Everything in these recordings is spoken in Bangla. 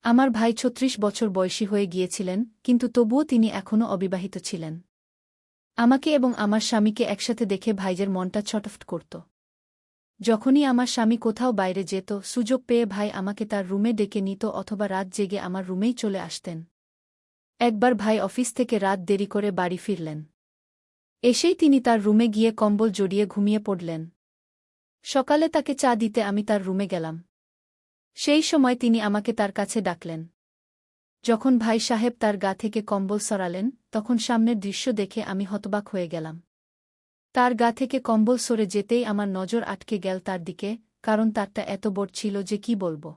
আমার ভাই ৩৬ বছর বয়সী হয়ে গিয়েছিলেন, কিন্তু তবুও তিনি এখনও অবিবাহিত ছিলেন। আমাকে এবং আমার স্বামীকে একসাথে দেখে ভাইয়ের মনটা ছটফট করত। যখনই আমার স্বামী কোথাও বাইরে যেত, সুযোগ পেয়ে ভাই আমাকে তার রুমে ডেকে নিত অথবা রাত জেগে আমার রুমেই চলে আসতেন। একবার ভাই অফিস থেকে রাত দেরি করে বাড়ি ফিরলেন। এসেই তিনি তার রুমে গিয়ে কম্বল জড়িয়ে ঘুমিয়ে পড়লেন। সকালে তাকে চা দিতে আমি তার রুমে গেলাম। সেই সময় তিনি আমাকে তার কাছে ডাকলেন। যখন ভাই সাহেব তার গা থেকে কম্বল সরালেন, তখন সামনের দৃশ্য দেখে আমি হতবাক হয়ে গেলাম। তার গা থেকে কম্বল সরে যেতেই আমার নজর আটকে গেল তার দিকে, কারণ তারটা এত বড় ছিল যে কি বলবো।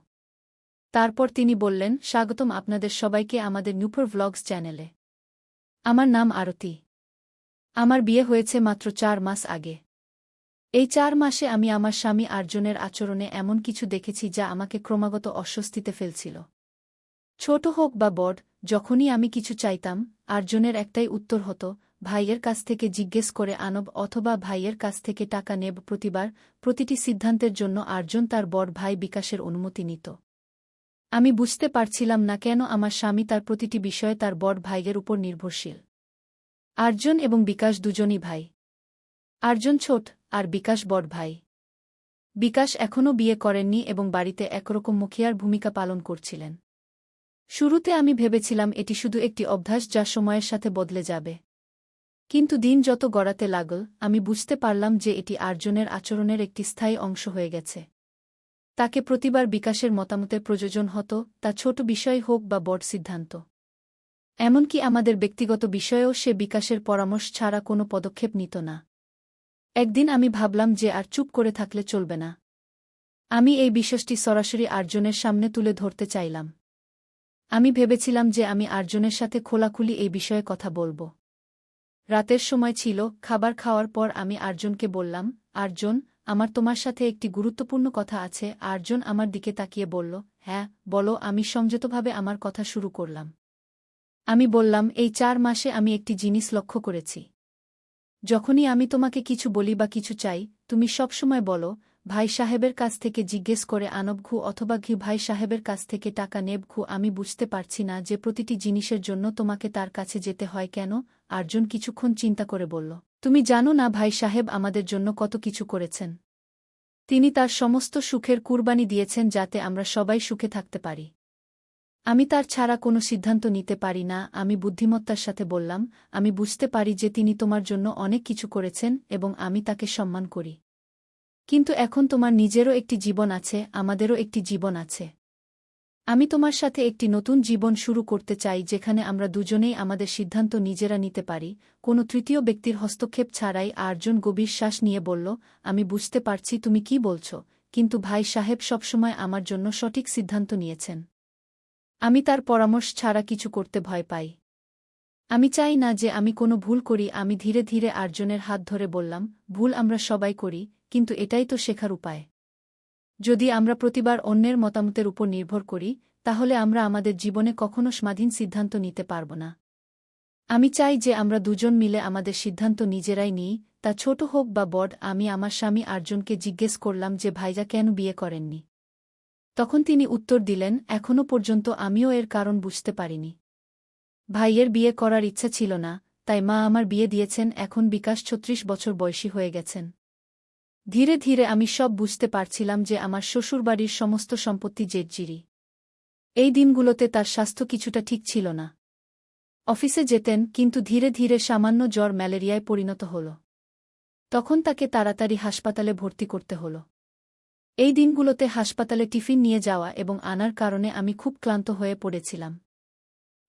তারপর তিনি বললেন, স্বাগতম আপনাদের সবাইকে আমাদের নূপুর ভ্লগস চ্যানেলে। আমার নাম আরতি। আমার বিয়ে হয়েছে মাত্র ৪ মাস আগে। এই ৪ মাসে আমি আমার স্বামী আর্জনের আচরণে এমন কিছু দেখেছি যা আমাকে ক্রমাগত অস্বস্তিতে ফেলছিল। ছোট হোক বা বড়, যখনই আমি কিছু চাইতাম, আর্জনের একটাই উত্তর হতো, ভাইয়ের কাছ থেকে জিজ্ঞেস করে আনব অথবা ভাইয়ের কাছ থেকে টাকা নেব। প্রতিটি সিদ্ধান্তের জন্য আর্জন তার বড় ভাই বিকাশের অনুমতি নিত। আমি বুঝতে পারছিলাম না কেন আমার স্বামী তার প্রতিটি বিষয়ে তার বড় ভাইয়ের উপর নির্ভরশীল। আর্জন এবং বিকাশ দুজনই ভাই। আর্জন ছোট, আর বিকাশ বড় ভাই। বিকাশ এখনও বিয়ে করেননি এবং বাড়িতে একরকম মুখিয়ার ভূমিকা পালন করছিলেন। শুরুতে আমি ভেবেছিলাম এটি শুধু একটি অভ্যাস যা সময়ের সাথে বদলে যাবে। কিন্তু দিন যত গড়াতে লাগল, আমি বুঝতে পারলাম যে এটি আর্জনের আচরণের একটি স্থায়ী অংশ হয়ে গেছে। তাকে প্রতিবার বিকাশের মতামতের প্রয়োজন হতো, তা ছোট বিষয় হোক বা বড় সিদ্ধান্ত। এমনকি আমাদের ব্যক্তিগত বিষয়েও সে বিকাশের পরামর্শ ছাড়া কোনো পদক্ষেপ নিত না। একদিন আমি ভাবলাম যে আর চুপ করে থাকলে চলবে না। আমি এই বিষয়টি সরাসরি আর্জনের সামনে তুলে ধরতে চাইলাম। আমি ভেবেছিলাম যে আমি আর্জনের সাথে খোলাখুলি এই বিষয়ে কথা বলব। রাতের সময় ছিল, খাবার খাওয়ার পর আমি আর্জনকে বললাম, আর্জন, আমার তোমার সাথে একটি গুরুত্বপূর্ণ কথা আছে। আর্জন আমার দিকে তাকিয়ে বলল, হ্যাঁ বলো। আমি সংযতভাবে আমার কথা শুরু করলাম। আমি বললাম, এই ৪ মাসে আমি একটি জিনিস লক্ষ্য করেছি। যখনই আমি তোমাকে কিছু বলি বা কিছু চাই, তুমি সবসময় বলো, ভাই সাহেবের কাছ থেকে জিজ্ঞেস করে আনব অথবা ভাই সাহেবের কাছ থেকে টাকা নেব। আমি বুঝতে পারছি না যে প্রতিটি জিনিসের জন্য তোমাকে তার কাছে যেতে হয় কেন। আর্জন কিছুক্ষণ চিন্তা করে বলল, তুমি জানো না ভাই সাহেব আমাদের জন্য কত কিছু করেছেন। তিনি তার সমস্ত সুখের কুরবানি দিয়েছেন যাতে আমরা সবাই সুখে থাকতে পারি। আমি তার ছাড়া কোনো সিদ্ধান্ত নিতে পারি না। আমি বুদ্ধিমত্তার সাথে বললাম, আমি বুঝতে পারি যে তিনি তোমার জন্য অনেক কিছু করেছেন এবং আমি তাকে সম্মান করি। কিন্তু এখন তোমার নিজেরও একটি জীবন আছে, আমাদেরও একটি জীবন আছে। আমি তোমার সাথে একটি নতুন জীবন শুরু করতে চাই যেখানে আমরা দুজনেই আমাদের সিদ্ধান্ত নিজেরা নিতে পারি, কোনো তৃতীয় ব্যক্তির হস্তক্ষেপ ছাড়াই। আর্জন গভীর শ্বাস নিয়ে বলল, আমি বুঝতে পারছি তুমি কি বলছ, কিন্তু ভাই সাহেব সবসময় আমার জন্য সঠিক সিদ্ধান্ত নিয়েছেন। আমি তার পরামর্শ ছাড়া কিছু করতে ভয় পাই। আমি চাই না যে আমি কোনো ভুল করি। আমি ধীরে ধীরে আর্জনের হাত ধরে বললাম, ভুল আমরা সবাই করি, কিন্তু এটাই তো শেখার উপায়। যদি আমরা প্রতিবার অন্যের মতামতের উপর নির্ভর করি, তাহলে আমরা আমাদের জীবনে কখনো স্বাধীন সিদ্ধান্ত নিতে পারব না। আমি চাই যে আমরা দুজন মিলে আমাদের সিদ্ধান্ত নিজেরাই নিই, তা ছোট হোক বা বড়। আমি আমার স্বামী আর্জনকে জিজ্ঞেস করলাম যে ভাইজা কেন বিয়ে করেননি। তখন তিনি উত্তর দিলেন, এখনও পর্যন্ত আমিও এর কারণ বুঝতে পারিনি। ভাইয়ের বিয়ে করার ইচ্ছা ছিল না, তাই মা আমার বিয়ে দিয়েছেন। এখন বিকাশ ৩৬ বছর বয়সী হয়ে গেছেন। ধীরে ধীরে আমি সব বুঝতে পারছিলাম যে আমার শ্বশুরবাড়ির সমস্ত সম্পত্তি জেটজিরি। এই দিনগুলোতে তার স্বাস্থ্য কিছুটা ঠিক ছিল না। অফিসে যেতেন, কিন্তু ধীরে ধীরে সামান্য জ্বর ম্যালেরিয়ায় পরিণত হল। তখন তাকে তাড়াতাড়ি হাসপাতালে ভর্তি করতে হল। এই দিনগুলোতে হাসপাতালে টিফিন নিয়ে যাওয়া এবং আনার কারণে আমি খুব ক্লান্ত হয়ে পড়েছিলাম।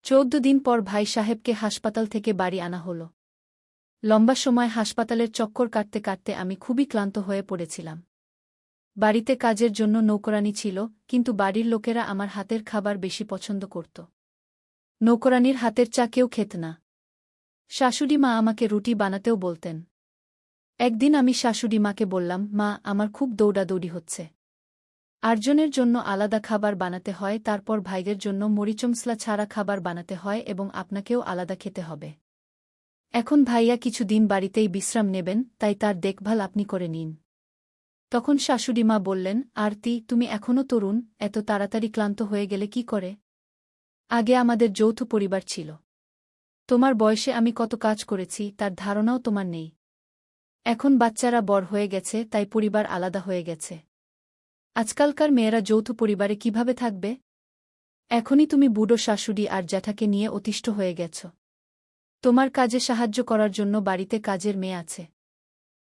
১৪ দিন পর ভাই সাহেবকে হাসপাতাল থেকে বাড়ি আনা হল। লম্বা সময় হাসপাতালের চক্কর কাটতে কাটতে আমি খুবই ক্লান্ত হয়ে পড়েছিলাম। বাড়িতে কাজের জন্য নৌকরানি ছিল, কিন্তু বাড়ির লোকেরা আমার হাতের খাবার বেশি পছন্দ করত। নৌকরানির হাতের চা কেউ খেত না। শাশুড়ি মা আমাকে রুটি বানাতেও বলতেন। একদিন আমি শাশুড়ি মাকে বললাম, মা, আমার খুব দৌড়াদৌড়ি হচ্ছে। আর্জনের জন্য আলাদা খাবার বানাতে হয়, তারপর ভাইদের জন্য মরিচমসলা ছাড়া খাবার বানাতে হয় এবং আপনাকেও আলাদা খেতে হবে। এখন ভাইয়া কিছু দিন বাড়িতেই বিশ্রাম নেবেন, তাই তার দেখভাল আপনি করে নিন। তখন শাশুড়ি মা বললেন, আরতি, তুমি এখনও তরুণ, এত তাড়াতাড়ি ক্লান্ত হয়ে গেলে কি করে। আগে আমাদের যৌথ পরিবার ছিল। তোমার বয়সে আমি কত কাজ করেছি তার ধারণাও তোমার নেই। এখন বাচ্চারা বড় হয়ে গেছে, তাই পরিবার আলাদা হয়ে গেছে। আজকালকার মেয়েরা যৌথ পরিবারে কিভাবে থাকবে? এখনই তুমি বুড়ো শাশুড়ি আর জ্যাঠাকে নিয়ে অতিষ্ঠ হয়ে গেছ। তোমার কাজে সাহায্য করার জন্য বাড়িতে কাজের মেয়ে আছে।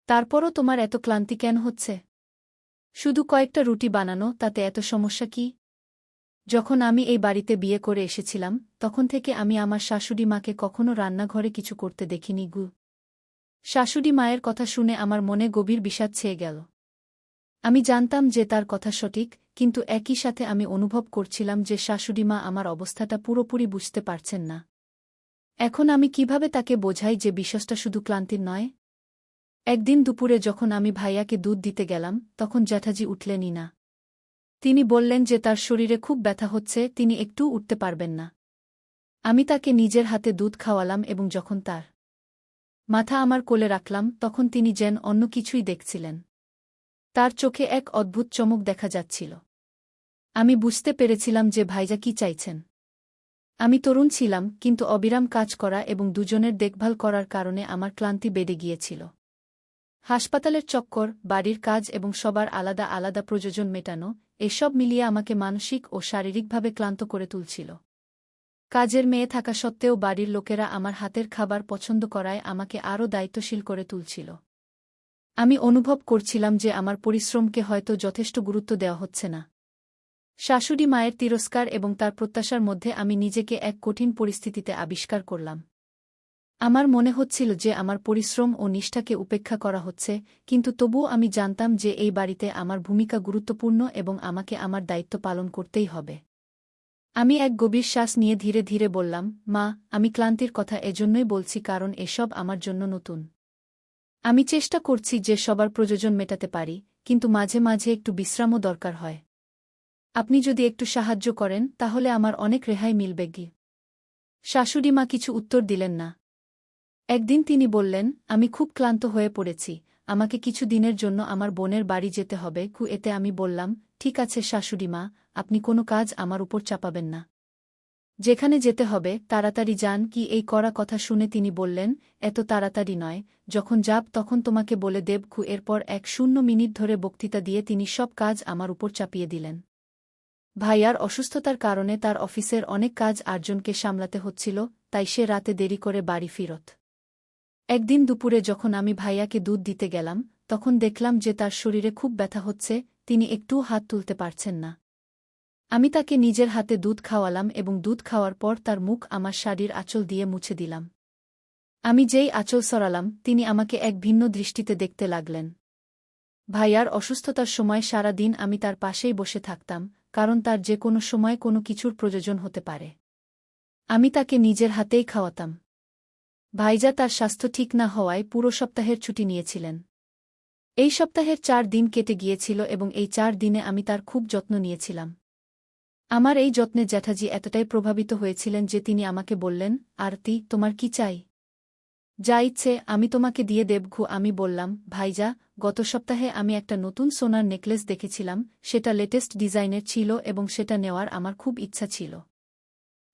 তারপরও তোমার এত ক্লান্তি কেন হচ্ছে? শুধু কয়েকটা রুটি বানানো, তাতে এত সমস্যা কি? যখন আমি এই বাড়িতে বিয়ে করে এসেছিলাম, তখন থেকে আমি আমার শাশুড়ি মাকে কখনো রান্নাঘরে কিছু করতে দেখিনি গু। শাশুড়ি মায়ের কথা শুনে আমার মনে গভীর বিষাদ ছেয়ে গেল। আমি জানতাম যে তার কথা সঠিক, কিন্তু একই সাথে আমি অনুভব করছিলাম যে শাশুড়িমা আমার অবস্থাটা পুরোপুরি বুঝতে পারছেন না। এখন আমি কিভাবে তাকে বোঝাই যে বিষয়টা শুধু ক্লান্তির নয়? একদিন দুপুরে যখন আমি ভাইয়াকে দুধ দিতে গেলাম, তখন জ্যাঠাজি উঠলেনই না। তিনি বললেন যে তার শরীরে খুব ব্যথা হচ্ছে, তিনি একটু উঠতে পারবেন না। আমি তাকে নিজের হাতে দুধ খাওয়ালাম এবং যখন তার মাথা আমার কোলে রাখলাম, তখন তিনি যেন অন্য কিছুই দেখছিলেন। তার চোখে এক অদ্ভুত চমক দেখা যাচ্ছিল। আমি বুঝতে পেরেছিলাম যে ভাইজা কি চাইছেন। আমি তরুণ ছিলাম, কিন্তু অবিরাম কাজ করা এবং দুজনের দেখভাল করার কারণে আমার ক্লান্তি বেড়ে গিয়েছিল। হাসপাতালের চক্কর, বাড়ির কাজ এবং সবার আলাদা আলাদা প্রয়োজন মেটানো, এসব মিলিয়ে আমাকে মানসিক ও শারীরিকভাবে ক্লান্ত করে তুলছিল। কাজের মেয়ে থাকা সত্ত্বেও বাড়ির লোকেরা আমার হাতের খাবার পছন্দ করায় আমাকে আরও দায়িত্বশীল করে তুলছিল। আমি অনুভব করছিলাম যে আমার পরিশ্রমকে হয়তো যথেষ্ট গুরুত্ব দেওয়া হচ্ছে না। শাশুড়ি মায়ের তিরস্কার এবং তার প্রত্যাশার মধ্যে আমি নিজেকে এক কঠিন পরিস্থিতিতে আবিষ্কার করলাম। আমার মনে হচ্ছিল যে আমার পরিশ্রম ও নিষ্ঠাকে উপেক্ষা করা হচ্ছে, কিন্তু তবুও আমি জানতাম যে এই বাড়িতে আমার ভূমিকা গুরুত্বপূর্ণ এবং আমাকে আমার দায়িত্ব পালন করতেই হবে। আমি এক গভীর শ্বাস নিয়ে ধীরে ধীরে বললাম, মা, আমি ক্লান্তির কথা এজন্যই বলছি কারণ এসব আমার জন্য নতুন। আমি চেষ্টা করছি যে সবার প্রয়োজন মেটাতে পারি, কিন্তু মাঝে মাঝে একটু বিশ্রামও দরকার হয়। আপনি যদি একটু সাহায্য করেন তাহলে আমার অনেক রেহাই মিলবে গি। শাশুড়ি মা কিছু উত্তর দিলেন না। একদিন তিনি বললেন, আমি খুব ক্লান্ত হয়ে পড়েছি, আমাকে কিছু দিনের জন্য আমার বোনের বাড়ি যেতে হবে। এতে আমি বললাম, ঠিক আছে শাশুড়ি মা, আপনি কোনো কাজ আমার উপর চাপাবেন না। যেখানে যেতে হবে তাড়াতাড়ি যান। কি এই কড়া কথা শুনে তিনি বললেন, এত তাড়াতাড়ি নয়, যখন যাব তখন তোমাকে বলে দেব। এরপর 1 মিনিট ধরে বক্তৃতা দিয়ে তিনি সব কাজ আমার উপর চাপিয়ে দিলেন। ভাইয়ার অসুস্থতার কারণে তার অফিসের অনেক কাজ আরেকজনকে সামলাতে হচ্ছিল, তাই সে রাতে দেরি করে বাড়ি ফিরত। একদিন দুপুরে যখন আমি ভাইয়াকে দুধ দিতে গেলাম, তখন দেখলাম যে তার শরীরে খুব ব্যথা হচ্ছে, তিনি একটুও হাত তুলতে পারছেন না। আমি তাকে নিজের হাতে দুধ খাওয়ালাম এবং দুধ খাওয়ার পর তার মুখ আমার শাড়ির আঁচল দিয়ে মুছে দিলাম। আমি যেই আঁচল সরালাম, তিনি আমাকে এক ভিন্ন দৃষ্টিতে দেখতে লাগলেন। ভাইয়ার অসুস্থতার সময় সারা দিন আমি তার পাশেই বসে থাকতাম, কারণ তার যে কোনো সময় কোনো কিছুর প্রয়োজন হতে পারে। আমি তাকে নিজের হাতেই খাওয়াতাম। ভাইজা তার স্বাস্থ্য ঠিক না হওয়ায় পুরো সপ্তাহের ছুটি নিয়েছিলেন। এই সপ্তাহের 4 দিন কেটে গিয়েছিল এবং এই 4 দিনে আমি তার খুব যত্ন নিয়েছিলাম। আমার এই যত্নে জ্যাঠাজি এতটাই প্রভাবিত হয়েছিলেন যে তিনি আমাকে বললেন, আরতি, তোমার কি চাই? যা ইচ্ছে আমি তোমাকে দিয়ে দেব। আমি বললাম, ভাইজা, গত সপ্তাহে আমি একটা নতুন সোনার নেকলেস দেখেছিলাম, সেটা লেটেস্ট ডিজাইনের ছিল এবং সেটা নেওয়ার আমার খুব ইচ্ছা ছিল।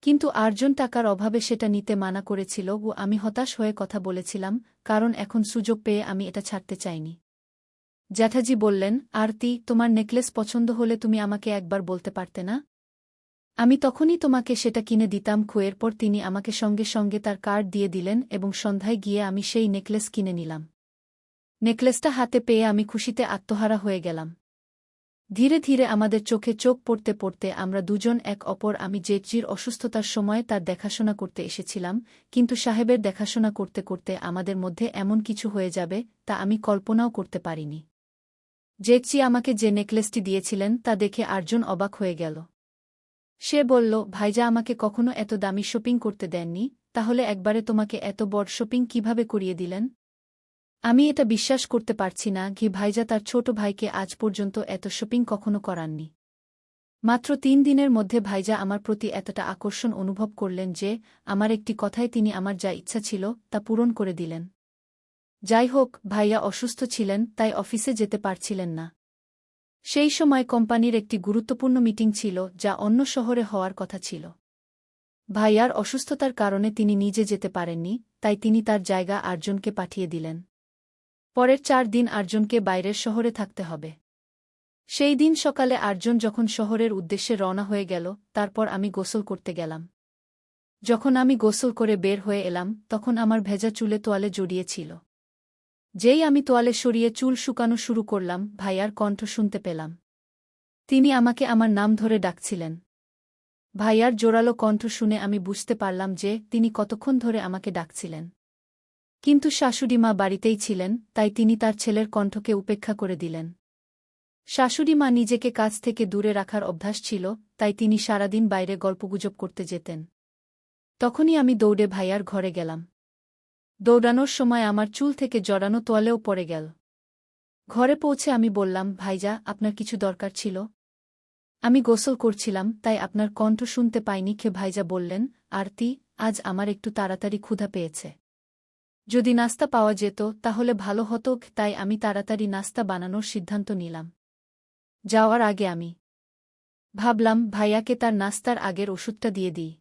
কিন্তু আর্জন টাকার অভাবে সেটা নিতে মানা করেছিল ও আমি হতাশ হয়ে কথা বলেছিলাম, কারণ এখন সুযোগ পেয়ে আমি এটা ছাড়তে চাইনি। জ্যাঠাজি বললেন, আরতি, তোমার নেকলেস পছন্দ হলে তুমি আমাকে একবার বলতে পারতে না? আমি তখনই তোমাকে সেটা কিনে দিতাম। এরপর তিনি আমাকে সঙ্গে সঙ্গে তার কার্ড দিয়ে দিলেন এবং সন্ধ্যায় গিয়ে আমি সেই নেকলেস কিনে নিলাম। নেকলেসটা হাতে পেয়ে আমি খুশিতে আত্মহারা হয়ে গেলাম। ধীরে ধীরে আমাদের চোখে চোখ পড়তে পড়তে আমরা দুজন এক অপর। আমি জেটজির অসুস্থতার সময় তার দেখাশোনা করতে এসেছিলাম, কিন্তু সাহেবের দেখাশোনা করতে করতে আমাদের মধ্যে এমন কিছু হয়ে যাবে তা আমি কল্পনাও করতে পারিনি। জেটজি আমাকে যে নেকলেসটি দিয়েছিলেন তা দেখে আর্জন অবাক হয়ে গেল। সে বলল, ভাইজা আমাকে কখনো এত দামি শপিং করতে দেননি, তাহলে একবারে তোমাকে এত বড় শপিং কিভাবে করিয়ে দিলেন? আমি এটা বিশ্বাস করতে পারছি না। ভাইজা তার ছোট ভাইকে আজ পর্যন্ত এত শপিং কখনো করাননি। মাত্র 3 দিনের মধ্যে ভাইজা আমার প্রতি এতটা আকর্ষণ অনুভব করলেন যে আমার একটি কথায় তিনি আমার যা ইচ্ছা ছিল তা পূরণ করে দিলেন। যাই হোক, ভাইয়া অসুস্থ ছিলেন, তাই অফিসে যেতে পারছিলেন না। সেই সময় কোম্পানির একটি গুরুত্বপূর্ণ মিটিং ছিল যা অন্য শহরে হওয়ার কথা ছিল। ভাইয়ার অসুস্থতার কারণে তিনি নিজে যেতে পারেননি, তাই তিনি তার জায়গা আর্জনকে পাঠিয়ে দিলেন। পরের 4 দিন আর্জনকে বাইরের শহরে থাকতে হবে। সেই দিন সকালে আর্জন যখন শহরের উদ্দেশ্যে রওনা হয়ে গেল, তারপর আমি গোসল করতে গেলাম। যখন আমি গোসল করে বের হয়ে এলাম, তখন আমার ভেজা চুলে তোয়ালে জড়িয়ে ছিল। যেই আমি তোয়ালে সরিয়ে চুল শুকানো শুরু করলাম, ভাইয়ার কণ্ঠ শুনতে পেলাম। তিনি আমাকে আমার নাম ধরে ডাকছিলেন। ভাইয়ার জোরালো কণ্ঠ শুনে আমি বুঝতে পারলাম যে তিনি কতক্ষণ ধরে আমাকে ডাকছিলেন। কিন্তু শাশুড়িমা বাড়িতেই ছিলেন, তাই তিনি তার ছেলের কণ্ঠকে উপেক্ষা করে দিলেন। শাশুড়িমা নিজেকে কাজ থেকে দূরে রাখার অভ্যাস ছিল, তাই তিনি সারাদিন বাইরে গল্পগুজব করতে যেতেন। তখনই আমি দৌড়ে ভাইয়ার ঘরে গেলাম। দৌড়ানোর সময় আমার চুল থেকে জড়ানো তোয়ালেও পড়ে গেল। ঘরে পৌঁছে আমি বললাম, ভাইজা, আপনার কিছু দরকার ছিল? আমি গোসল করছিলাম, তাই আপনার কণ্ঠ শুনতে পাইনি। ভাইজা বললেন, আরতি, আজ আমার একটু তাড়াতাড়ি ক্ষুধা পেয়েছে। যদি নাস্তা পাওয়া যেত তাহলে ভালো হতো, তাই আমি তাড়াতাড়ি নাস্তা বানানোর সিদ্ধান্ত নিলাম। যাওয়ার আগে আমি ভাবলাম ভাইয়াকে তার নাস্তার আগের ওষুধটা দিয়ে দিই।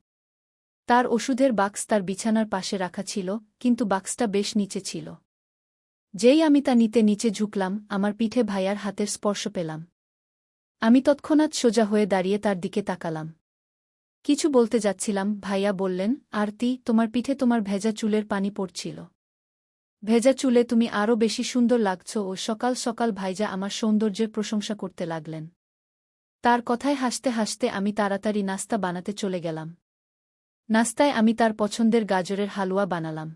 তার ওষুধের বাক্স তার বিছানার পাশে রাখা ছিল, কিন্তু বাক্সটা বেশ নিচে ছিল। যেই আমি তা নিতে নিচে ঝুঁকলাম, আমার পিঠে ভাইয়ার হাতের স্পর্শ পেলাম। আমি তৎক্ষণাৎ সোজা হয়ে দাঁড়িয়ে তার দিকে তাকালাম। কিছু বলতে যাচ্ছিলাম, ভাইয়া বললেন, আরতি, তোমার পিঠে তোমার ভেজা চুলের পানি পড়ছিল। ভেজা চুলে তুমি আরও বেশি সুন্দর লাগছ। ও সকাল সকাল ভাইজা আমার সৌন্দর্যের প্রশংসা করতে লাগলেন। তার কথায় হাসতে হাসতে আমি তাড়াতাড়ি নাস্তা বানাতে চলে গেলাম। নাস্তায় আমি তার পছন্দের গাজরের হালুয়া বানালাম।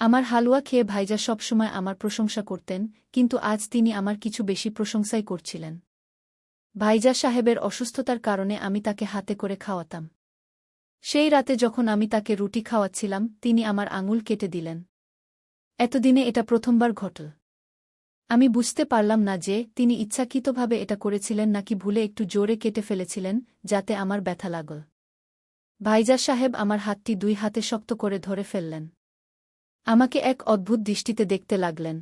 আমার হালুয়া খেয়ে ভাইজা সবসময় আমার প্রশংসা করতেন, কিন্তু আজ তিনি আমার কিছু বেশি প্রশংসাই করছিলেন। ভাইজা সাহেবের অসুস্থতার কারণে আমি তাকে হাতে করে খাওয়াতাম। সেই রাতে যখন আমি তাকে রুটি খাওয়াচ্ছিলাম, তিনি আমার আঙুল কেটে দিলেন। এতদিনে এটা প্রথমবার ঘটল। আমি বুঝতে পারলাম না যে তিনি ইচ্ছাকৃতভাবে এটা করেছিলেন নাকি ভুলে একটু জোরে কেটে ফেলেছিলেন, যাতে আমার ব্যথা লাগল। ভাইজা সাহেব আমার হাতটি 2 হাতে শক্ত করে ধরে ফেললেন। আমাকে এক অদ্ভুত দৃষ্টিতে দেখতে লাগলেন।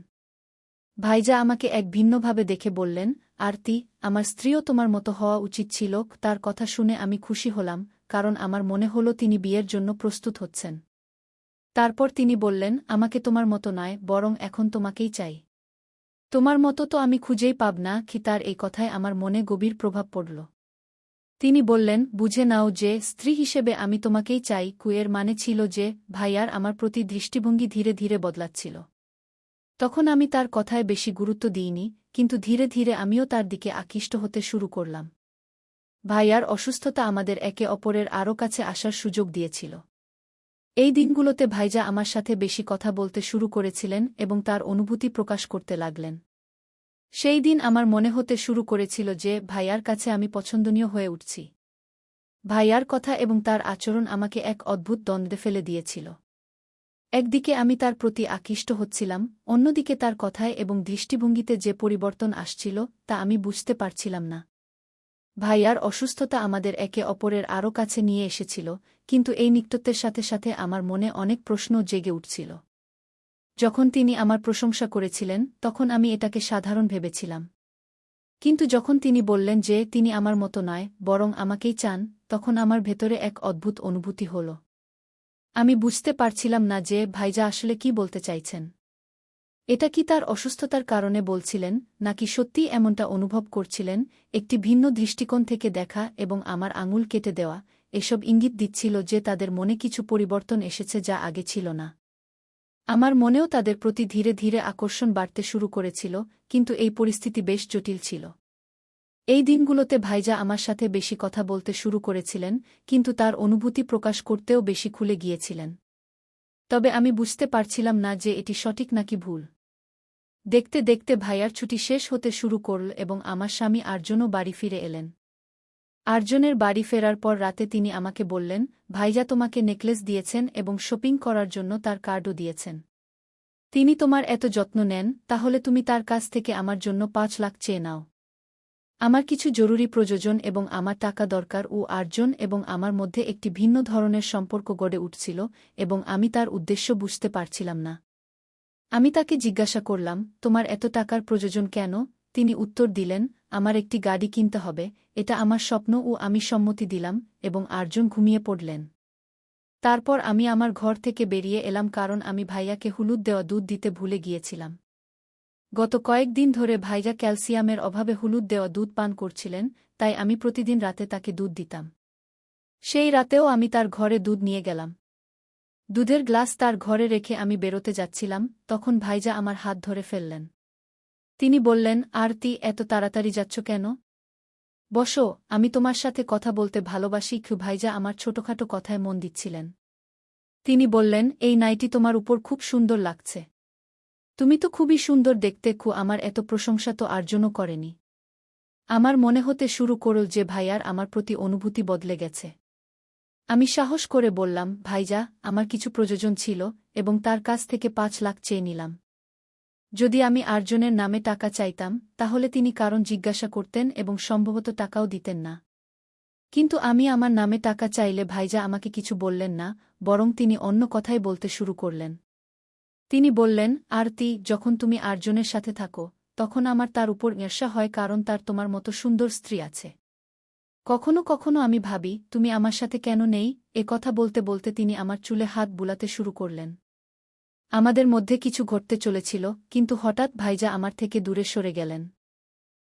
ভাইজা আমাকে এক ভিন্নভাবে দেখে বললেন, আরতি, আমার স্ত্রীও তোমার মতো হওয়া উচিত ছিল। তার কথা শুনে আমি খুশি হলাম, কারণ আমার মনে হলো তিনি বিয়ের জন্য প্রস্তুত হচ্ছেন। তারপর তিনি বললেন, আমাকে তোমার মতো নয়, বরং এখন তোমাকেই চাই। তোমার মতো তো আমি খুঁজেই পাব না। তার এই কথায় আমার মনে গভীর প্রভাব পড়ল। তিনি বললেন, বুঝে নাও যে স্ত্রী হিসেবে আমি তোমাকেই চাই। এর মানে ছিল যে ভাইয়ার আমার প্রতি দৃষ্টিভঙ্গি ধীরে ধীরে বদলাচ্ছিল। তখন আমি তার কথায় বেশি গুরুত্ব দিইনি, কিন্তু ধীরে ধীরে আমিও তার দিকে আকৃষ্ট হতে শুরু করলাম। ভাইয়ার অসুস্থতা আমাদের একে অপরের আরও কাছে আসার সুযোগ দিয়েছিল। এই দিনগুলোতে ভাইজা আমার সাথে বেশি কথা বলতে শুরু করেছিলেন এবং তার অনুভূতি প্রকাশ করতে লাগলেন। সেই দিন আমার মনে হতে শুরু করেছিল যে ভাইয়ার কাছে আমি পছন্দনীয় হয়ে উঠছি। ভাইয়ার কথা এবং তার আচরণ আমাকে এক অদ্ভুত দ্বন্দ্বে ফেলে দিয়েছিল। একদিকে আমি তার প্রতি আকৃষ্ট হচ্ছিলাম, অন্যদিকে তার কথায় এবং দৃষ্টিভঙ্গিতে যে পরিবর্তন আসছিল তা আমি বুঝতে পারছিলাম না। ভাইয়ার অসুস্থতা আমাদের একে অপরের আরও কাছে নিয়ে এসেছিল, কিন্তু এই নিকটত্বের সাথে সাথে আমার মনে অনেক প্রশ্ন জেগে উঠছিল। যখন তিনি আমার প্রশংসা করেছিলেন, তখন আমি এটাকে সাধারণ ভেবেছিলাম। কিন্তু যখন তিনি বললেন যে তিনি আমার মতো নয়, বরং আমাকেই চান, তখন আমার ভেতরে এক অদ্ভুত অনুভূতি হল। আমি বুঝতে পারছিলাম না যে ভাইজা আসলে কি বলতে চাইছেন। এটা কি তার অসুস্থতার কারণে বলছিলেন, নাকি সত্যিই এমনটা অনুভব করছিলেন। একটি ভিন্ন দৃষ্টিকোণ থেকে দেখা এবং আমার আঙুল কেটে দেওয়া, এসব ইঙ্গিত দিচ্ছিল যে তাদের মনে কিছু পরিবর্তন এসেছে যা আগে ছিল না। আমার মনেও তাদের প্রতি ধীরে ধীরে আকর্ষণ বাড়তে শুরু করেছিল, কিন্তু এই পরিস্থিতি বেশ জটিল ছিল। এই দিনগুলোতে ভাইজা আমার সাথে বেশি কথা বলতে শুরু করেছিলেন, কিন্তু তার অনুভূতি প্রকাশ করতেও বেশি খুলে গিয়েছিলেন। তবে আমি বুঝতে পারছিলাম না যে এটি সঠিক নাকি ভুল। দেখতে দেখতে ভাইয়ার ছুটি শেষ হতে শুরু করল এবং আমার স্বামী আর্জনও বাড়ি ফিরে এলেন। আর্জনের বাড়ি ফেরার পর রাতে তিনি আমাকে বললেন, ভাইজা তোমাকে নেকলেস দিয়েছেন এবং শপিং করার জন্য তার কার্ডও দিয়েছেন। তিনি তোমার এত যত্ন নেন, তাহলে তুমি তার কাছ থেকে আমার জন্য 5 লাখ চেয়ে নাও। আমার কিছু জরুরি প্রয়োজন এবং আমার টাকা দরকার। আর্জন এবং আমার মধ্যে একটি ভিন্ন ধরনের সম্পর্ক গড়ে উঠছিল এবং আমি তার উদ্দেশ্য বুঝতে পারছিলাম না। আমি তাকে জিজ্ঞাসা করলাম, তোমার এত টাকার প্রয়োজন কেন? তিনি উত্তর দিলেন, আমার একটি গাড়ি কিনতে হবে, এটা আমার স্বপ্ন। আমি সম্মতি দিলাম এবং আর্জন ঘুমিয়ে পড়লেন। তারপর আমি আমার ঘর থেকে বেরিয়ে এলাম কারণ আমি ভাইয়াকে হলুদ দেওয়া দুধ দিতে ভুলে গিয়েছিলাম। গত কয়েকদিন ধরে ভাইয়া ক্যালসিয়ামের অভাবে হলুদ দেওয়া দুধ পান করছিলেন, তাই আমি প্রতিদিন রাতে তাকে দুধ দিতাম। সেই রাতেও আমি তার ঘরে দুধ নিয়ে গেলাম। দুধের গ্লাস তার ঘরে রেখে আমি বেরোতে যাচ্ছিলাম, তখন ভাইজা আমার হাত ধরে ফেললেন। তিনি বললেন, আরতি, এত তাড়াতাড়ি যাচ্ছ কেন? বসো, আমি তোমার সাথে কথা বলতে ভালোবাসি। ভাইজা আমার ছোটখাটো কথায় মন দিচ্ছিলেন। তিনি বললেন, এই নাইটি তোমার উপর খুব সুন্দর লাগছে। তুমি তো খুবই সুন্দর দেখতে। আমার এত প্রশংসা তো আর্জনও করেনি। আমার মনে হতে শুরু করল যে ভাইয়ার আমার প্রতি অনুভূতি বদলে গেছে। আমি সাহস করে বললাম, ভাইজা, আমার কিছু প্রয়োজন ছিল এবং তার কাছ থেকে 5 লাখ চেয়ে নিলাম। যদি আমি আর্জনের নামে টাকা চাইতাম তাহলে তিনি কারণ জিজ্ঞাসা করতেন এবং সম্ভবত টাকাও দিতেন না। কিন্তু আমি আমার নামে টাকা চাইলে ভাইজা আমাকে কিছু বললেন না, বরং তিনি অন্য কথাই বলতে শুরু করলেন। তিনি বললেন, আরতি, যখন তুমি আর্জনের সাথে থাকো তখন আমার তার উপর ঈর্ষা হয় কারণ তার তোমার মতো সুন্দর স্ত্রী আছে। কখনো কখনো আমি ভাবি, তুমি আমার সাথে কেন নেই? কথা বলতে বলতে তিনি আমার চুলে হাত বুলাতে শুরু করলেন। আমাদের মধ্যে কিছু ঘটতে চলেছিল, কিন্তু হঠাৎ ভাইজা আমার থেকে দূরে সরে গেলেন।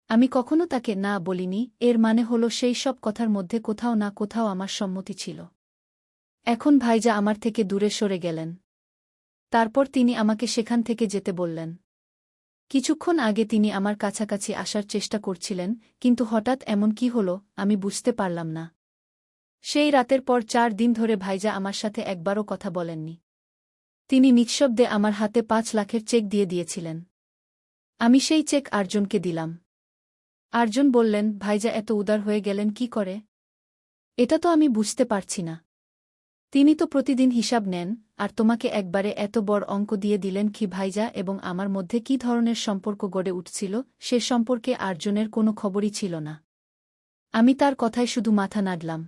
আমি কখনো তাকে না বলিনি, এর মানে হলো সেই সব কথার মধ্যে কোথাও না কোথাও আমার সম্মতি ছিল। এখন ভাইজা আমার থেকে দূরে সরে গেলেন। তারপর তিনি আমাকে সেখান থেকে যেতে বললেন। কিছুক্ষণ আগে তিনি আমার কাছাকাছি আসার চেষ্টা করছিলেন, কিন্তু হঠাৎ এমন কি হল আমি বুঝতে পারলাম না। সেই রাতের পর 4 দিন ধরে ভাইজা আমার সাথে একবারও কথা বলেননি। তিনি নিঃশব্দে আমার হাতে 5 লাখের চেক দিয়ে দিয়েছিলেন। আমি সেই চেক আর্জনকে দিলাম। আর্জুন বললেন, ভাইজা এত উদার হয়ে গেলেন কি করে? এটা তো আমি বুঝতে পারছি না। তিনি তো প্রতিদিন হিসাব নেন, আর তোমাকে একবারে এত বড় অঙ্ক দিয়ে দিলেন কি? ভাইজা এবং আমার মধ্যে কী ধরনের সম্পর্ক গড়ে উঠছিল সে সম্পর্কে আর্জনের কোনো খবরই ছিল না। আমি তার কথায় শুধু মাথা নাড়লাম।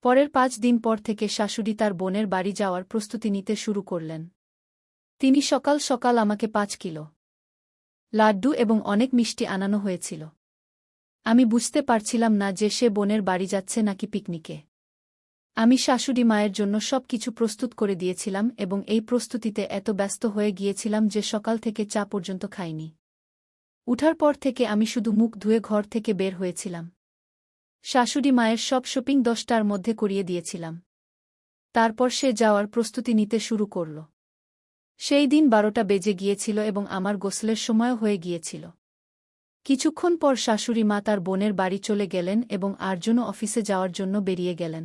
পরের 5 দিন পর থেকে শাশুড়ি তার বোনের বাড়ি যাওয়ার প্রস্তুতি নিতে শুরু করলেন। তিনি সকাল সকাল আমাকে 5 কিলো লাড্ডু এবং অনেক মিষ্টি আনানো হয়েছিল। আমি বুঝতে পারছিলাম না যে সে বোনের বাড়ি যাচ্ছে নাকি পিকনিকে। আমি শাশুড়ি মায়ের জন্য সব কিছু প্রস্তুত করে দিয়েছিলাম এবং এই প্রস্তুতিতে এত ব্যস্ত হয়ে গিয়েছিলাম যে সকাল থেকে চা পর্যন্ত খাইনি। উঠার পর থেকে আমি শুধু মুখ ধুয়ে ঘর থেকে বের হয়েছিলাম। শাশুড়ি মায়ের সব শপিং 10টার মধ্যে করিয়ে দিয়েছিলাম। তারপর সে যাওয়ার প্রস্তুতি নিতে শুরু করল। সেই দিন 12টা বেজে গিয়েছিল এবং আমার গোসলের সময়ও হয়ে গিয়েছিল। কিছুক্ষণ পর শাশুড়ি মা তার বোনের বাড়ি চলে গেলেন এবং আর্জুনও অফিসে যাওয়ার জন্য বেরিয়ে গেলেন।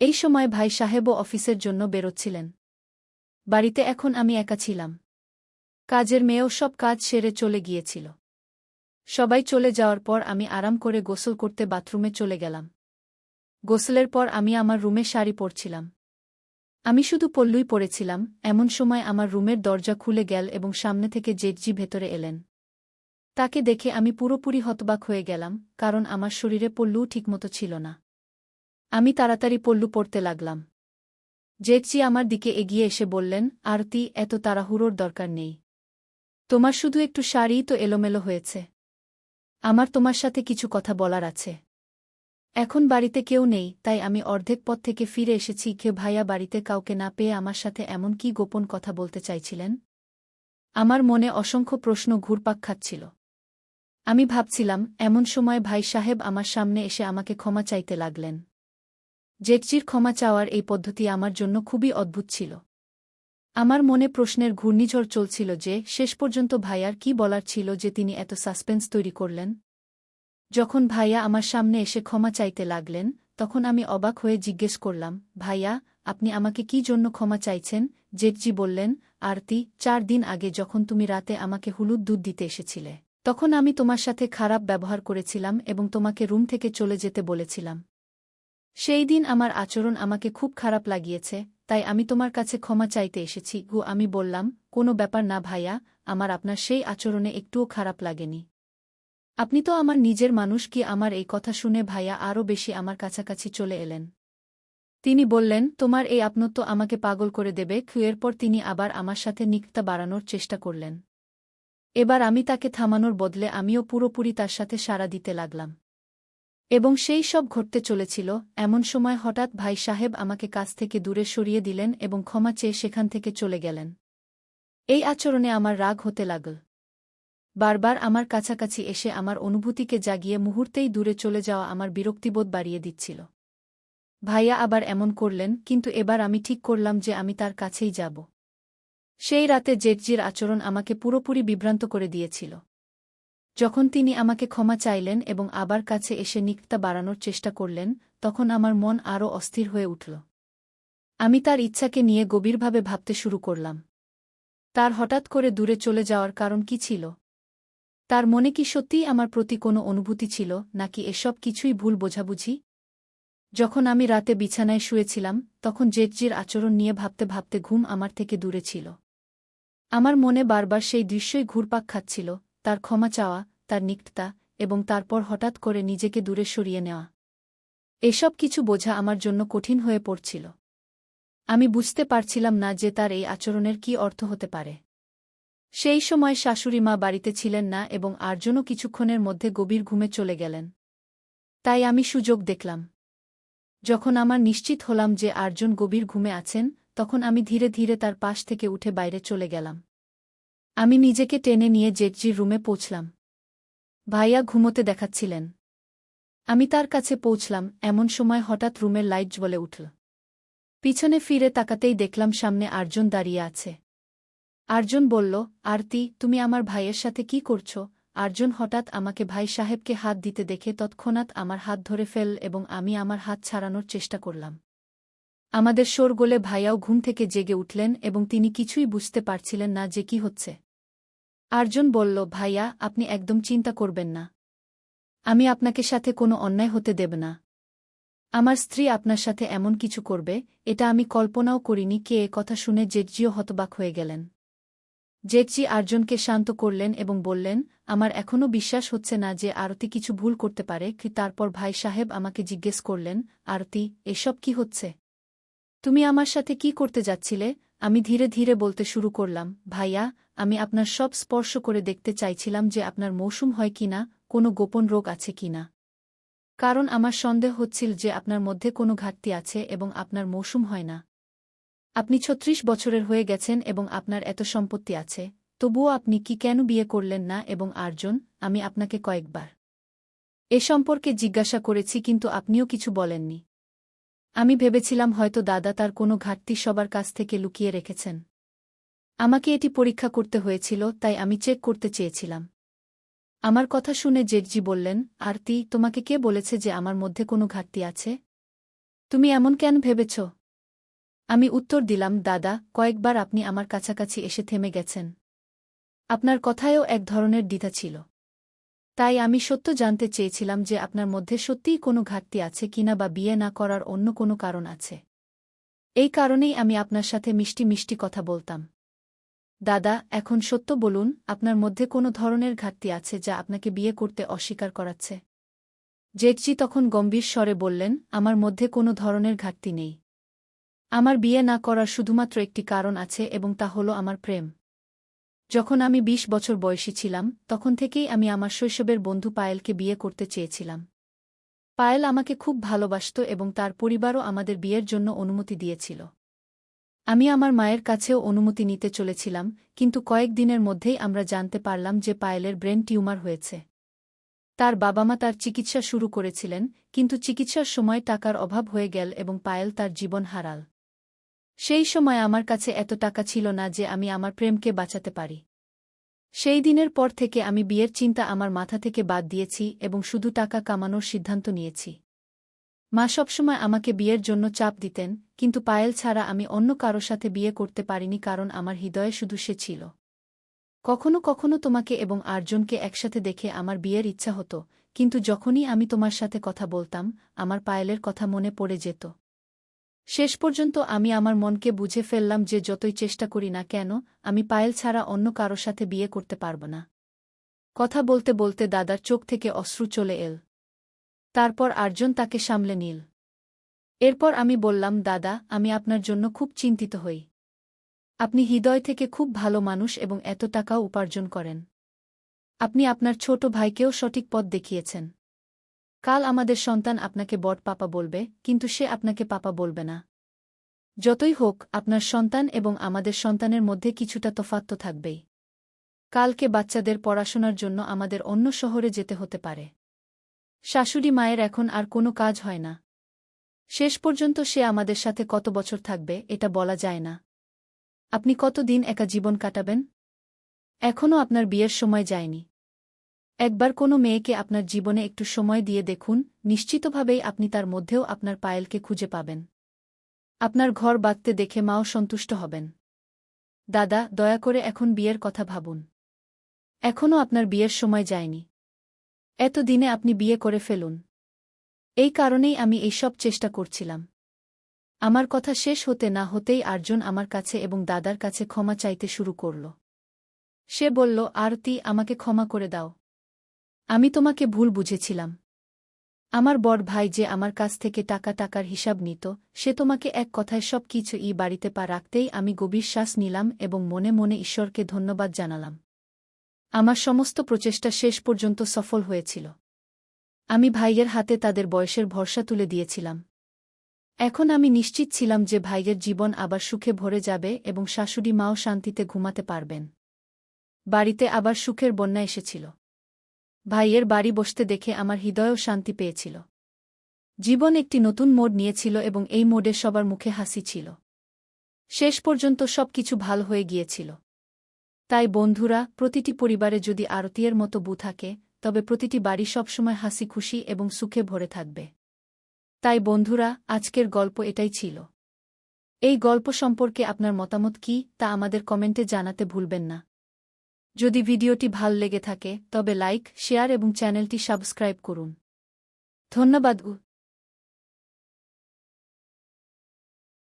এই সময় ভাই সাহেবও অফিসের জন্য বেরোচ্ছিলেন। বাড়িতে এখন আমি একা ছিলাম। কাজের মেয়েও সব কাজ সেরে চলে গিয়েছিল। সবাই চলে যাওয়ার পর আমি আরাম করে গোসল করতে বাথরুমে চলে গেলাম। গোসলের পর আমি আমার রুমে শাড়ি পরছিলাম। আমি শুধু পল্লুই পরেছিলাম, এমন সময় আমার রুমের দরজা খুলে গেল এবং সামনে থেকে জেঠজি ভেতরে এলেন। তাকে দেখে আমি পুরোপুরি হতবাক হয়ে গেলাম, কারণ আমার শরীরে পল্লুও ঠিকমতো ছিল না। আমি তাড়াতাড়ি পল্লু পরতে লাগলাম। জেঠজি আমার দিকে এগিয়ে এসে বললেন, আরতি, এত তাড়াহুড়োর দরকার নেই। তোমার শুধু একটু শাড়িই তো এলোমেলো হয়েছে। আমার তোমার সাথে কিছু কথা বলার আছে। এখন বাড়িতে কেউ নেই, তাই আমি অর্ধেক পথ থেকে ফিরে এসেছি। ভাইয়া বাড়িতে কাউকে না পেয়ে আমার সাথে এমন কি গোপন কথা বলতে চাইছিলেন? আমার মনে অসংখ্য প্রশ্ন ঘুরপাক খাচ্ছিল। আমি ভাবছিলাম, এমন সময় ভাই সাহেব আমার সামনে এসে আমাকে ক্ষমা চাইতে লাগলেন। জেঠজির ক্ষমা চাওয়ার এই পদ্ধতি আমার জন্য খুবই অদ্ভুত ছিল। আমার মনে প্রশ্নের ঘূর্ণিঝড় চলছিল যে শেষ পর্যন্ত ভাইয়ার কি বলার ছিল যে তিনি এত সাসপেন্স তৈরি করলেন। যখন ভাইয়া আমার সামনে এসে ক্ষমা চাইতে লাগলেন, তখন আমি অবাক হয়ে জিজ্ঞেস করলাম, ভাইয়া, আপনি আমাকে কি জন্য ক্ষমা চাইছেন? জেঠজি বললেন, আরতি, 4 দিন আগে যখন তুমি রাতে আমাকে হলুদ দুধ দিতে এসেছিলে, তখন আমি তোমার সাথে খারাপ ব্যবহার করেছিলাম এবং তোমাকে রুম থেকে চলে যেতে বলেছিলাম। সেই দিন আমার আচরণ আমাকে খুব খারাপ লাগিয়েছে, তাই আমি তোমার কাছে ক্ষমা চাইতে এসেছি। আমি বললাম, কোনো ব্যাপার না ভাইয়া, আমার আপনার সেই আচরণে একটুও খারাপ লাগেনি। আপনি তো আমার নিজের মানুষ। আমার এই কথা শুনে ভাইয়া আরও বেশি আমার কাছাকাছি চলে এলেন। তিনি বললেন, তোমার এই আপনত্ব আমাকে পাগল করে দেবে। এরপর তিনি আবার আমার সাথে নিকটতা বাড়ানোর চেষ্টা করলেন। এবার আমি তাকে থামানোর বদলে আমিও পুরোপুরি তার সাথে সাড়া দিতে লাগলাম। এবং সেই সব ঘটতে চলেছিল, এমন সময় হঠাৎ ভাই সাহেব আমাকে কাছ থেকে দূরে সরিয়ে দিলেন এবং ক্ষমা চেয়ে সেখান থেকে চলে গেলেন। এই আচরণে আমার রাগ হতে লাগল। বারবার আমার কাছাকাছি এসে আমার অনুভূতিকে জাগিয়ে মুহূর্তেই দূরে চলে যাওয়া আমার বিরক্তিবোধ বাড়িয়ে দিচ্ছিল। ভাইয়া আবার এমন করলেন, কিন্তু এবার আমি ঠিক করলাম যে আমি তার কাছেই যাব। সেই রাতে জেটজির আচরণ আমাকে পুরোপুরি বিভ্রান্ত করে দিয়েছিল। যখন তিনি আমাকে ক্ষমা চাইলেন এবং আবার কাছে এসে নিকটতা বাড়ানোর চেষ্টা করলেন, তখন আমার মন আরও অস্থির হয়ে উঠল। আমি তার ইচ্ছাকে নিয়ে গভীরভাবে ভাবতে শুরু করলাম। তার হঠাৎ করে দূরে চলে যাওয়ার কারণ কি ছিল? তার মনে কি সত্যিই আমার প্রতি কোনো অনুভূতি ছিল, নাকি এসব কিছুই ভুল বোঝাবুঝি? যখন আমি রাতে বিছানায় শুয়েছিলাম, তখন জেটজির আচরণ নিয়ে ভাবতে ভাবতে ঘুম আমার থেকে দূরে ছিল। আমার মনে বারবার সেই দৃশ্যই ঘুরপাক খাচ্ছিল, তার ক্ষমা চাওয়া, তার নিকটতা, এবং তারপর হঠাৎ করে নিজেকে দূরে সরিয়ে নেওয়া। এসব কিছু বোঝা আমার জন্য কঠিন হয়ে পড়ছিল। আমি বুঝতে পারছিলাম না যে তার এই আচরণের কী অর্থ হতে পারে। সেই সময় শাশুড়ি মা বাড়িতে ছিলেন না এবং আর্জনও কিছুক্ষণের মধ্যে গভীর ঘুমে চলে গেলেন। তাই আমি সুযোগ দেখলাম। যখন আমার নিশ্চিত হলাম যে আর্জন গভীর ঘুমে আছেন, তখন আমি ধীরে ধীরে তার পাশ থেকে উঠে বাইরে চলে গেলাম। আমি নিজেকে টেনে নিয়ে জেটজির রুমে পৌঁছলাম। ভাইয়া ঘুমোতে দেখাচ্ছিলেন। আমি তার কাছে পৌঁছলাম, এমন সময় হঠাৎ রুমের লাইট জ্বলে উঠল। পিছনে ফিরে তাকাতেই দেখলাম সামনে আর্জন দাঁড়িয়ে আছে। আর্জন বলল, আরতি, তুমি আমার ভাইয়ের সাথে কি করছ? আর্জন হঠাৎ আমাকে ভাই সাহেবকে হাত দিতে দেখে তৎক্ষণাৎ আমার হাত ধরে ফেলল এবং আমি আমার হাত ছাড়ানোর চেষ্টা করলাম। আমাদের শোরগোলে ভাইয়াও ঘুম থেকে জেগে উঠলেন এবং তিনি কিছুই বুঝতে পারছিলেন না যে কি হচ্ছে। আর্জন বলল, ভাইয়া, আপনি একদম চিন্তা করবেন না। আমি আপনাকে সাথে কোনো অন্যায় হতে দেব না। আমার স্ত্রী আপনার সাথে এমন কিছু করবে, এটা আমি কল্পনাও করিনি। কে এ কথা শুনে জেটজিও হতবাক হয়ে গেলেন। জেটজি আর্জনকে শান্ত করলেন এবং বললেন, আমার এখনও বিশ্বাস হচ্ছে না যে আরতি কিছু ভুল করতে পারে। তারপর ভাই সাহেব আমাকে জিজ্ঞেস করলেন, আরতি, এসব কি হচ্ছে? তুমি আমার সাথে কি করতে যাচ্ছিলে? আমি ধীরে ধীরে বলতে শুরু করলাম, ভাইয়া, আমি আপনার সব স্পর্শ করে দেখতে চাইছিলাম যে আপনার মৌসুম হয় কিনা, কোনো গোপন রোগ আছে কিনা। কারণ আমার সন্দেহ হচ্ছিল যে আপনার মধ্যে কোনো ঘাটতি আছে এবং আপনার মৌসুম হয় না। আপনি ৩৬ বছরের হয়ে গেছেন এবং আপনার এত সম্পত্তি আছে, তবুও আপনি কেন বিয়ে করলেন না? এবং আর্জন, আমি আপনাকে কয়েকবার এ সম্পর্কে জিজ্ঞাসা করেছি, কিন্তু আপনিও কিছু বলেননি। আমি ভেবেছিলাম হয়তো দাদা তার কোনো ঘাটতি সবার কাছ থেকে লুকিয়ে রেখেছেন। আমাকে এটি পরীক্ষা করতে হয়েছিল, তাই আমি চেক করতে চেয়েছিলাম। আমার কথা শুনে জেটজি বললেন, আরতি, তোমাকে কে বলেছে যে আমার মধ্যে কোনো ঘাটতি আছে? তুমি এমন কেন ভেবেছ? আমি উত্তর দিলাম, দাদা, কয়েকবার আপনি আমার কাছাকাছি এসে থেমে গেছেন। আপনার কথায়ও এক ধরনের দ্বিধা ছিল। তাই আমি সত্য জানতে চেয়েছিলাম যে আপনার মধ্যে সত্যিই কোনো ঘাটতি আছে কিনা, বা বিয়ে না করার অন্য কোনো কারণ আছে। এই কারণেই আমি আপনার সাথে মিষ্টি মিষ্টি কথা বলতাম। দাদা, এখন সত্য বলুন, আপনার মধ্যে কোনো ধরনের ঘাটতি আছে যা আপনাকে বিয়ে করতে অস্বীকার করাচ্ছে? জেটজি তখন গম্ভীর স্বরে বললেন, আমার মধ্যে কোনো ধরনের ঘাটতি নেই। আমার বিয়ে না করার শুধুমাত্র একটি কারণ আছে এবং তা হল আমার প্রেম। যখন আমি ২০ বছর বয়সী ছিলাম, তখন থেকেই আমি আমার শৈশবের বন্ধু পায়েলকে বিয়ে করতে চেয়েছিলাম। পায়েল আমাকে খুব ভালোবাসত এবং তার পরিবারও আমাদের বিয়ের জন্য অনুমতি দিয়েছিল। আমি আমার মায়ের কাছেও অনুমতি নিতে চলেছিলাম, কিন্তু কয়েক দিনের মধ্যেই আমরা জানতে পারলাম যে পায়েলের ব্রেন টিউমার হয়েছে। তার বাবা-মা তার চিকিৎসা শুরু করেছিলেন, কিন্তু চিকিৎসার সময় টাকার অভাব হয়ে গেল এবং পায়েল তার জীবন হারাল। সেই সময় আমার কাছে এত টাকা ছিল না যে আমি আমার প্রেমকে বাঁচাতে পারি। সেই দিনের পর থেকে আমি বিয়ের চিন্তা আমার মাথা থেকে বাদ দিয়েছি এবং শুধু টাকা কামানোর সিদ্ধান্ত নিয়েছি। মা সবসময় আমাকে বিয়ের জন্য চাপ দিতেন, কিন্তু পায়েল ছাড়া আমি অন্য কারো সাথে বিয়ে করতে পারিনি, কারণ আমার হৃদয়ে শুধু সে ছিল। কখনো কখনো তোমাকে এবং আর্জনকে একসাথে দেখে আমার বিয়ের ইচ্ছা হতো, কিন্তু যখনই আমি তোমার সাথে কথা বলতাম, আমার পায়েলের কথা মনে পড়ে যেত। শেষ পর্যন্ত আমি আমার মনকে বুঝে ফেললাম যে যতই চেষ্টা করি না কেন, আমি পায়েল ছাড়া অন্য কারো সাথে বিয়ে করতে পারব না। কথা বলতে বলতে দাদার চোখ থেকে অশ্রু চলে এল। তারপর আর্জন তাকে সামলে নিল। এরপর আমি বললাম, দাদা, আমি আপনার জন্য খুব চিন্তিত হই। আপনি হৃদয় থেকে খুব ভালো মানুষ এবং এত টাকাও উপার্জন করেন। আপনি আপনার ছোট ভাইকেও সঠিক পথ দেখিয়েছেন। কাল আমাদের সন্তান আপনাকে বড় পাপা বলবে, কিন্তু সে আপনাকে পাপা বলবে না। যতই হোক, আপনার সন্তান এবং আমাদের সন্তানের মধ্যে কিছুটা তফাৎ তো থাকবেই। কালকে বাচ্চাদের পড়াশোনার জন্য আমাদের অন্য শহরে যেতে হতে পারে। শাশুড়ি মায়ের এখন আর কোনো কাজ হয় না। শেষ পর্যন্ত সে আমাদের সাথে কত বছর থাকবে এটা বলা যায় না। আপনি কতদিন একা জীবন কাটাবেন? এখনও আপনার বিয়ের সময় যায়নি। একবার কোনো মেয়েকে আপনার জীবনে একটু সময় দিয়ে দেখুন, নিশ্চিতভাবেই আপনি তার মধ্যেও আপনার পায়েলকে খুঁজে পাবেন। আপনার ঘর বাঁধতে দেখে মাও সন্তুষ্ট হবেন। দাদা, দয়া করে এখন বিয়ের কথা ভাবুন। এখনও আপনার বিয়ের সময় যায়নি। এত দিনে আপনি বিয়ে করে ফেলুন। এই কারণেই আমি এইসব চেষ্টা করছিলাম। আমার কথা শেষ হতে না হতেই আরজন আমার কাছে এবং দাদার কাছে ক্ষমা চাইতে শুরু করল। সে বলল, আরতি, আমাকে ক্ষমা করে দাও। আমি তোমাকে ভুল বুঝেছিলাম। আমার বড় ভাই যে আমার কাছ থেকে টাকার হিসাব নিত, সে তোমাকে এক কথায় সব কিছু বাড়িতে পা রাখতেই আমি গভীর শ্বাস নিলাম এবং মনে মনে ঈশ্বরকে ধন্যবাদ জানালাম। আমার সমস্ত প্রচেষ্টা শেষ পর্যন্ত সফল হয়েছিল। আমি ভাইয়ের হাতে তাদের বয়সের ভরসা তুলে দিয়েছিলাম। এখন আমি নিশ্চিত ছিলাম যে ভাইয়ের জীবন আবার সুখে ভরে যাবে এবং শাশুড়ি মাও শান্তিতে ঘুমাতে পারবেন। বাড়িতে আবার সুখের বন্যা এসেছিল। ভাইয়ের বাড়ি বসতে দেখে আমার হৃদয়ও শান্তি পেয়েছিল। জীবন একটি নতুন মোড় নিয়েছিল এবং এই মোড়ে সবার মুখে হাসি ছিল। শেষ পর্যন্ত সবকিছু ভালো হয়ে গিয়েছিল। তাই বন্ধুরা, প্রতিটি পরিবারে যদি আরতির মতো বউ থাকে, তবে প্রতিটি বাড়ি সবসময় হাসি খুশি এবং সুখে ভরে থাকবে। তাই বন্ধুরা, আজকের গল্প এটাই ছিল। এই গল্প সম্পর্কে আপনার মতামত কী তা আমাদের কমেন্টে জানাতে ভুলবেন না। যদি ভিডিওটি ভাল লেগে থাকে তবে লাইক, শেয়ার এবং চ্যানেলটি সাবস্ক্রাইব করুন। ধন্যবাদ।